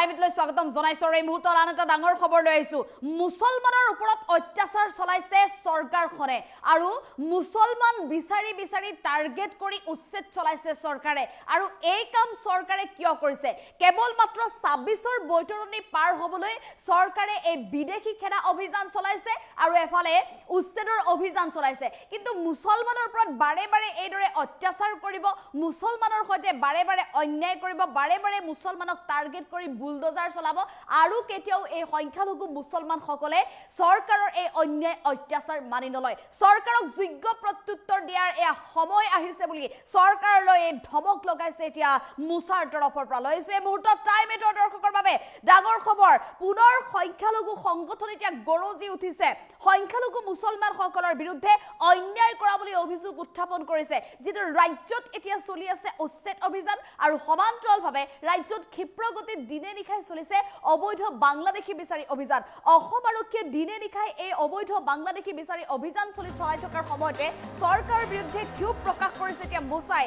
টাইমলৈ স্বাগতম জনাইছো। এই মুহূৰ্তত আন এটা ডাঙৰ খবৰ লৈ আহিছো। মুছলমানৰ ওপৰত অত্যাচাৰ চলাইছে চৰকাৰখনে আৰু মুছলমান বিচাৰি বিচাৰি টাৰ্গেট কৰি উচ্ছেদ চলাইছে চৰকাৰে। আৰু এই কাম চৰকাৰে কিয় কৰিছে? কেৱল মাত্ৰ ২৬ৰ বৈতৰণি পাৰ হ'বলৈ চৰকাৰে এই বিদেশী খেদা অভিযান চলাইছে আৰু এফালে উচ্ছেদৰ অভিযান চলাইছে। কিন্তু মুছলমানৰ ওপৰত বাৰে বাৰে এইদৰে অত্যাচাৰ কৰিব, মুছলমানৰ সৈতে বাৰে বাৰে অন্যায় কৰিব, বাৰে বাৰে মুছলমানক টাৰ্গেট কৰি বুলডোজাৰ চলাব আৰু কেতিয়াও এই সংখ্যালঘু মুছলমানসকলে চৰকাৰৰ এই অন্যায় অত্যাচাৰ মানি নলয়। চৰকাৰক যোগ্য প্ৰত্যুত্তৰ দিয়াৰ এয়া সময় আহিছে বুলি চৰকাৰলৈ এই ধমক লগাইছে এতিয়া মুছাৰ তৰফৰ পৰা। লৈছে এই মুহূৰ্তত টাইম এইটৰ দৰ্শকৰ বাবে ডাঙৰ খবৰ। পুনৰ সংখ্যালঘু সংগঠন এতিয়া গৰজি উঠিছে। সংখ্যালঘু মুছলমানসকলৰ বিৰুদ্ধে অন্যায় কৰা বুলি অভিযোগ উত্থাপন কৰিছে। যিটো ৰাজ্যত এতিয়া চলি আছে উচ্ছেদ অভিযান আৰু সমান্তৰালভাৱে ৰাজ্যত ক্ষিপ্ৰগতিত দিনে নিশাই চলিছে অবৈধ বাংলাদেশী বিচাৰি অভিযান। অসম আৰক্ষীয়ে দিনে নিশাই এই অবৈধ বাংলাদেশী বিচাৰি অভিযান চলাই থকাৰ সময়তে চৰকাৰৰ বিৰুদ্ধে ক্ষোভ প্ৰকাশ কৰিছে এতিয়া মুছাই।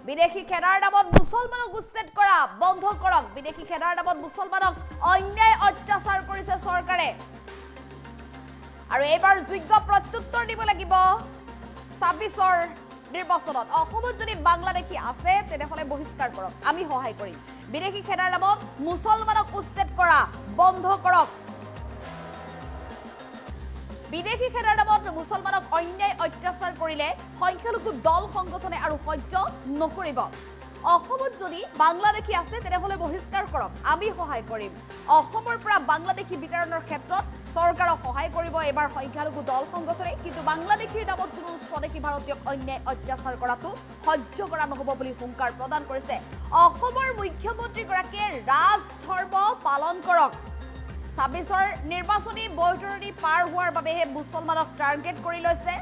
বিদেশী খেদাৰ নামত মুছলমানক উচ্ছেদ কৰা বন্ধ কৰক। বিদেশী খেদাৰ নামত মুছলমানক অন্যায় অত্যাচাৰ কৰিছে চৰকাৰে আৰু এইবাৰ যোগ্য প্ৰত্যুত্তৰ দিব লাগিব ২৬ৰ নিৰ্বাচনত। অসমত যদি বাংলাদেশী আছে তেনেহলে বহিষ্কাৰ কৰক, আমি সহায় কৰিম। বিদেশী খেদাৰ নামত মুছলমানক উচ্ছেদ কৰা বন্ধ কৰক। বিদেশী খেদাৰ নামত মুছলমানক অন্যায় অত্যাচাৰ কৰিলে সংখ্যালঘু দল সংগঠনে আৰু সহ্য নকৰিব। অসমত যদি বাংলাদেশী আছে তেনেহলে বহিষ্কাৰ কৰক, আমি সহায় কৰিম। অসমৰ পৰা বাংলাদেশী বিতৰণৰ ক্ষেত্ৰত চৰকাৰক সহায় কৰিব এইবাৰ সংখ্যালঘু দল সংগঠনে। কিন্তু বাংলাদেশীৰ নামত কোনো স্বদেশী ভাৰতীয়ক অন্যায় অত্যাচাৰ কৰাটো সহ্য কৰা নহ'ব বুলি হুংকাৰ প্ৰদান কৰিছে। অসমৰ মুখ্যমন্ত্ৰীগৰাকীয়ে ৰাজধৰ্ম পালন কৰক। ২৬ৰ নিৰ্বাচনী বৈতৰণি পাৰ হোৱাৰ বাবেহে মুছলমানক টাৰ্গেট কৰি লৈছে।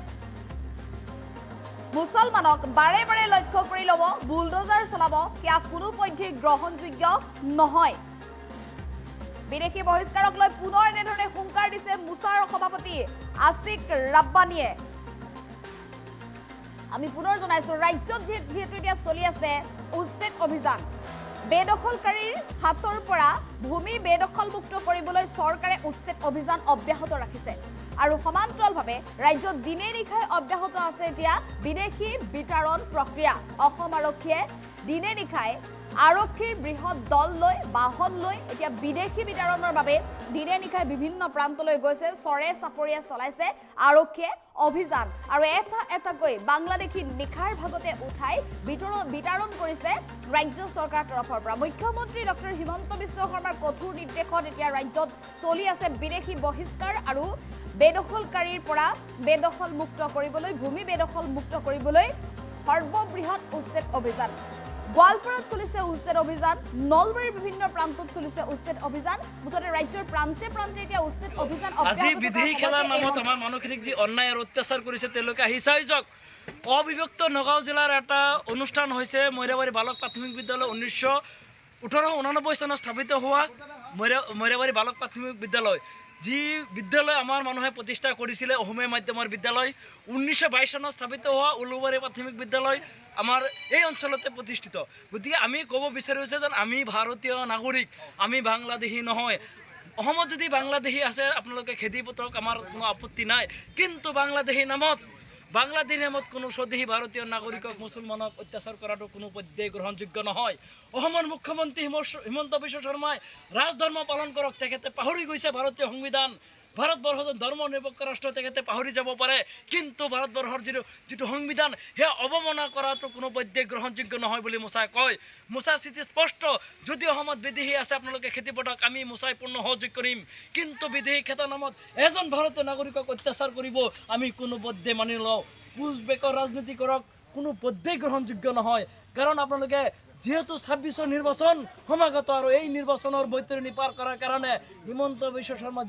মুছলমানক বাৰে বাৰে লক্ষ্য কৰি ল'ব, বুলডোজাৰ চলাব, সেয়া কোনোপধ্যেই গ্ৰহণযোগ্য নহয়। বিদেশী বহিষ্কাৰক লৈ পুনৰ এনেধৰণে হুংকাৰ দিছে মুছাৰ সভাপতি আছিক ৰাব্বানীয়ে। আমি পুনৰ জনাইছো ৰাজ্যত যিহেতু এতিয়া চলি আছে উচ্ছেদ অভিযান, বেদখলকাৰীৰ হাতৰ পৰা ভূমি বেদখলমুক্ত কৰিবলৈ চৰকাৰে উচ্ছেদ অভিযান অব্যাহত ৰাখিছে আৰু সমান্তৰালভাৱে ৰাজ্যত দিনে নিশাই অব্যাহত আছে এতিয়া বিদেশী বিতৰণ প্ৰক্ৰিয়া। অসম আৰক্ষীয়ে দিনে নিশাই আৰক্ষীৰ বৃহৎ দল লৈ বাহন লৈ এতিয়া বিদেশী বিতৰণৰ বাবে দিনে নিশাই বিভিন্ন প্ৰান্তলৈ গৈছে। চৰে চাপৰিয়ে চলাইছে আৰক্ষীয়ে অভিযান আৰু এটা এটাকৈ বাংলাদেশী নিশাৰ ভাগতে উঠাই বিতৰণ কৰিছে ৰাজ্য চৰকাৰৰ তৰফৰ পৰা। মুখ্যমন্ত্ৰী ডক্টৰ হিমন্ত বিশ্ব শৰ্মাৰ কঠোৰ নিৰ্দেশত এতিয়া ৰাজ্যত চলি আছে বিদেশী বহিষ্কাৰ আৰু বেদখলকাৰীৰ পৰা বেদখল মুক্ত কৰিবলৈ, ভূমি বেদখল মুক্ত কৰিবলৈ সৰ্ববৃহৎ উচ্ছেদ অভিযান। গোৱালপাৰাত চলিছে উচ্ছেদ অভিযান, নলবাৰীৰ বিভিন্ন প্ৰান্তত চলিছে উচ্ছেদ অভিযান। মুঠতে ৰাজ্যৰ প্ৰান্তে প্ৰান্তে এতিয়া উচ্ছেদ অভিযান। আজি বিদেশী খেলাৰ নামত আমাৰ মানুহখিনিক যি অন্যায় আৰু অত্যাচাৰ কৰিছে তেওঁলোকে আহি চাই যাওক। অবিভক্ত নগাঁও জিলাৰ এটা অনুষ্ঠান হৈছে মৈৰাবাৰী বালক প্ৰাথমিক বিদ্যালয়। 1889 চনত স্থাপিত হোৱা মৈৰাবাৰী বালক প্ৰাথমিক বিদ্যালয়, যি বিদ্যালয় আমাৰ মানুহে প্ৰতিষ্ঠা কৰিছিলে অসমীয়া মাধ্যমৰ বিদ্যালয়। 1922 চনত স্থাপিত হোৱা উলুবাৰী প্ৰাথমিক বিদ্যালয় আমাৰ এই অঞ্চলতে প্ৰতিষ্ঠিত। গতিকে আমি ক'ব বিচাৰিছোঁ যে আমি ভাৰতীয় নাগৰিক, আমি বাংলাদেশী নহয়। অসমত যদি বাংলাদেশী আছে আপোনালোকে খেদি পঠাওক, আমাৰ কোনো আপত্তি নাই। কিন্তু বাংলাদেশী নামত কোনো স্বদেশী ভাৰতীয় নাগৰিকক মুছলমানক অত্যাচাৰ কৰাটো কোনো পধ্যেই গ্ৰহণযোগ্য নহয়। অসমৰ মুখ্যমন্ত্ৰী হিমন্ত বিশ্ব শৰ্মাই ৰাজধৰ্ম পালন কৰক। তেখেতে পাহৰি গৈছে ভাৰতীয় সংবিধান। ভাৰতবৰ্ষ ধৰ্ম নিৰপেক্ষ ৰাষ্ট্ৰ, তেখেতে পাহৰি যাব পাৰে, কিন্তু ভাৰতবৰ্ষৰ যিটো সংবিধান সেয়া অৱমাননা কৰাটো কোনো পধ্যেই গ্ৰহণযোগ্য নহয় বুলি মুছাই কয়। মুছাৰ স্থিতি স্পষ্ট। যদি অসমত বিদেশী আছে আপোনালোকে খেতি পথাৰক, আমি মুছাই পূৰ্ণ সহযোগ কৰিম। কিন্তু বিদেশী খেতাৰ নামত এজন ভাৰতীয় নাগৰিকক অত্যাচাৰ কৰিব আমি কোনো পধ্যেই মানি নলওঁ। পুচবেকৰ ৰাজনীতি কৰক, কোনো পধ্যেই গ্ৰহণযোগ্য নহয়। কাৰণ আপোনালোকে যিহেতু ২৬ৰ নিৰ্বাচন সমাগত আৰু এই নিৰ্বাচনৰ বৈতৰণি পাৰ কৰাৰ কাৰণে হিমন্ত বিশ্ব শৰ্মা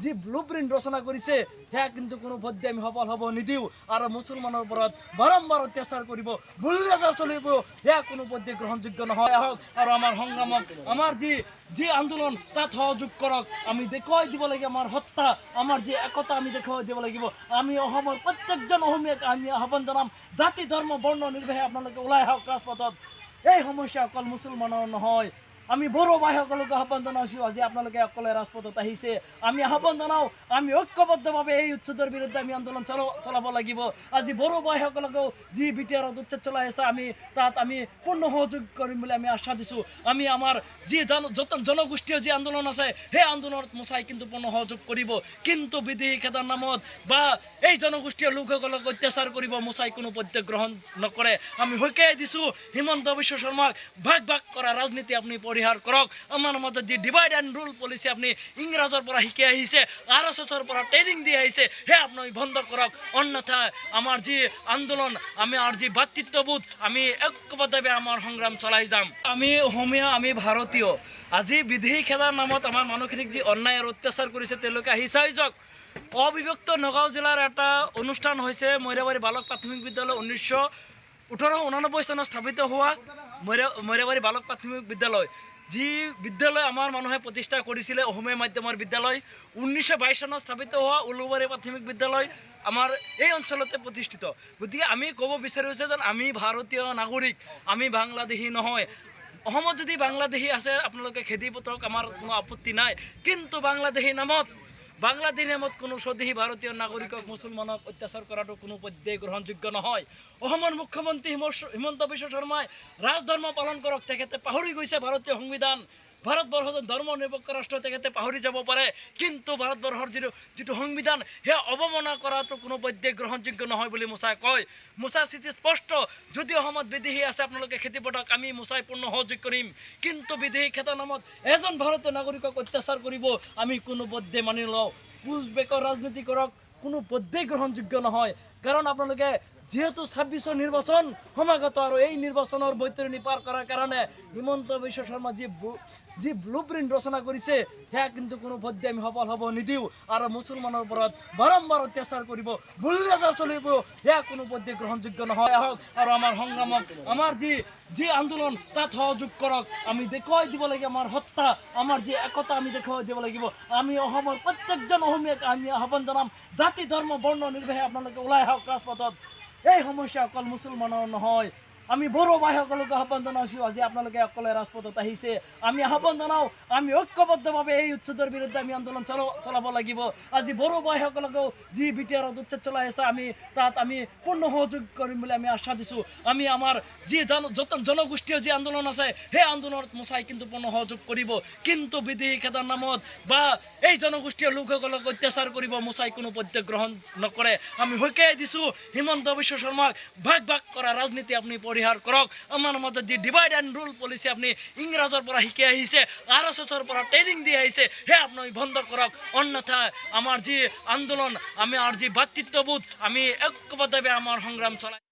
যি ব্লুপ্ৰিণ্ট ৰচনা কৰিছে সেয়া কিন্তু কোনো পধ্যেই আমি সফল হ'ব নিদিওঁ। আৰু মুছলমানৰ ওপৰত বাৰম্বাৰ অত্যাচাৰ কৰিব, বুলডোজাৰ চলিব, সেয়া কোনো পধ্যেই গ্ৰহণযোগ্য নহয়। আহক আৰু আমাৰ সংগ্ৰামক, আমাৰ যি আন্দোলন তাত সহযোগ কৰক। আমি দেখুৱাই দিব লাগিব আমাৰ সত্তা, আমাৰ যি একতা আমি দেখুৱাই দিব লাগিব। আমি অসমৰ প্ৰত্যেকজন অসমীয়াক আমি আহ্বান জনাম, জাতি ধৰ্ম বৰ্ণ নিৰ্বিশেষে আপোনালোকে ওলাই আহক ৰাজপথত। এই সমস্যা অকল মুছলমানৰ নহয়, আমি বড় ভাইসকলক আহ্বান জনাইছোঁ আজি আপোনালোকে অকলে ৰাজপথত আহিছে আমি আহ্বান জনাওঁ আমি ঐক্যবদ্ধভাৱে এই উচ্ছেদৰ বিৰুদ্ধে আমি আন্দোলন চলাব লাগিব আজি বড় ভাইসকলকেও যি বিটিআৰত উচ্ছেদ চলাই আছে আমি তাত আমি পূৰ্ণ সহযোগ কৰিম বুলি আমি আশ্বাস দিছোঁ আমি আমাৰ যি জনগোষ্ঠীয় যি আন্দোলন আছে সেই আন্দোলনত মোচাই কিন্তু পূৰ্ণ সহযোগ কৰিব কিন্তু বিদেশী খেদাৰ নামত বা এই জনগোষ্ঠীয় লোকসকলক অত্যাচাৰ কৰিব মোচাই কোনো পদক্ষেপ গ্ৰহণ নকৰে আমি সকীয়াই দিছোঁ হিমন্ত বিশ্ব শৰ্মাক ভাগ ভাগ কৰা ৰাজনীতি আপুনি পৰিহাৰ কৰক আমাৰ মাজত যি ডিভাইড এণ্ড ৰুল পলিচি আপুনি ইংৰাজৰ পৰা শিকি আহিছে RSSৰ পৰা ট্ৰেইনিং দি আহিছে সেই আপুনি বন্ধ কৰক অন্যথা আমাৰ যি আন্দোলন আমাৰ যি ভাতৃত্ববোধ আমি ঐক্যবদ্ধভাৱে আমাৰ সংগ্ৰাম চলাই যাম আমি অসমীয়া আমি ভাৰতীয় আজি বিদেশী খেলাৰ নামত আমাৰ মানুহখিনিক যি অন্যায় আৰু অত্যাচাৰ কৰিছে তেওঁলোকে আহি চাই যাওক অবিভক্ত নগাঁও জিলাৰ এটা অনুষ্ঠান হৈছে মৈৰাবাৰী বালক প্ৰাথমিক বিদ্যালয় 1889 চনত স্থাপিত হোৱা মৈৰাবাৰী বালক প্ৰাথমিক বিদ্যালয় যি বিদ্যালয় আমাৰ মানুহে প্ৰতিষ্ঠা কৰিছিলে অসমীয়া মাধ্যমৰ বিদ্যালয় 1922 চনত স্থাপিত হোৱা উলুবাৰী প্ৰাথমিক বিদ্যালয় আমাৰ এই অঞ্চলতে প্ৰতিষ্ঠিত গতিকে আমি ক'ব বিচাৰিছোঁ যে আমি ভাৰতীয় নাগৰিক আমি বাংলাদেশী নহয় অসমত যদি বাংলাদেশী আছে আপোনালোকে খেদি পঠাওক আমাৰ কোনো আপত্তি নাই কিন্তু বাংলাদেশী নামত কোনো স্বদেশী ভাৰতীয় নাগৰিকক মুছলমানক অত্যাচাৰ কৰাটো কোনো পধ্যেই গ্ৰহণযোগ্য নহয় অসমৰ মুখ্যমন্ত্ৰী হিমন্ত বিশ্ব শৰ্মাই ৰাজধৰ্ম পালন কৰক তেখেতে পাহৰি গৈছে ভাৰতীয় সংবিধান ভাৰতবৰ্ষ ধৰ্ম নিৰপেক্ষ ৰাষ্ট্ৰ তেখেতে পাহৰি যাব পাৰে কিন্তু ভাৰতবৰ্ষৰ যিটো সংবিধান সেয়া অৱমাননা কৰাটো কোনো পধ্যেই গ্ৰহণযোগ্য নহয় বুলি মোচাই কয় মোচাৰ স্থিতি স্পষ্ট যদি অসমত বিদেশী আছে আপোনালোকে খেতি পথাৰক আমি মোচাই পূৰ্ণ সহযোগ কৰিম কিন্তু বিদেশী খেতাৰ নামত এজন ভাৰতীয় নাগৰিকক অত্যাচাৰ কৰিব আমি কোনো পধ্যেই মানি লওঁ পুছবেকৰ ৰাজনীতি কৰক কোনো পধ্যেই গ্ৰহণযোগ্য নহয় কাৰণ আপোনালোকে যেহেতু 26 নিৰ্বাচন সমাগত আৰু এই নিৰ্বাচনৰ বৈতৰণি পাৰ কৰাৰ কাৰণে হিমন্ত বিশ্ব শৰ্মা যি ব্লুপ্ৰিণ্ট ৰচনা কৰিছে সেয়া কিন্তু কোনো পধ্যেই আমি সফল হ'ব নিদিওঁ আৰু মুছলমানৰ ওপৰত বাৰম্বাৰ অত্যাচাৰ কৰিব বুলডোজাৰ চলিব সেয়া কোনো পধ্যেই গ্ৰহণযোগ্য নহয় আহক আৰু আমাৰ সংগ্ৰামক আমাৰ যি আন্দোলন তাত সহযোগ কৰক আমি দেখুৱাই দিব লাগিব আমাৰ সত্তা আমাৰ যি একতা আমি দেখুৱাই দিব লাগিব আমি অসমৰ প্ৰত্যেকজন অসমীয়াক আমি আহ্বান জনাম জাতি ধৰ্ম বৰ্ণ নিৰ্বিশেষে আপোনালোকে ওলাই আহক ৰাজপথত এই সমস্যা অকল মুছলমানৰ নহয় আমি বড় ভাইসকলক আহ্বান জনাইছোঁ আজি আপোনালোকে অকলে ৰাজপথত আহিছে আমি আহ্বান জনাওঁ আমি ঐক্যবদ্ধভাৱে এই উচ্ছেদৰ বিৰুদ্ধে আমি আন্দোলন চলাব লাগিব আজি বড় ভাইসকলকেও যি বিটিআৰত উচ্ছেদ চলাই আছে আমি তাত আমি পূৰ্ণ সহযোগ কৰিম বুলি আমি আশ্বাস দিছোঁ আমি আমাৰ যি জনগোষ্ঠীয় যি আন্দোলন আছে সেই আন্দোলনত মোচাই কিন্তু পূৰ্ণ সহযোগ কৰিব কিন্তু বিদেশী খেদাৰ নামত বা এই জনগোষ্ঠীয় লোকসকলক অত্যাচাৰ কৰিব মোচাই কোনো পদক্ষেপ গ্ৰহণ নকৰে আমি সকীয়াই দিছোঁ হিমন্ত বিশ্ব শৰ্মাক ভাগ ভাগ কৰা ৰাজনীতি আপুনি পৰিহাৰ কৰক আমাৰ মাজত যি ডিভাইড এণ্ড ৰুল পলিচি আপুনি ইংৰাজৰ পৰা শিকি আহিছে RSSৰ পৰা ট্ৰেইনিং দি আহিছে সেয়া আপুনি বন্ধ কৰক অন্যথা আমাৰ যি আন্দোলন আমাৰ যি ভাতৃত্ববোধ আমি ঐক্যবদ্ধভাৱে আমাৰ সংগ্ৰাম চলাই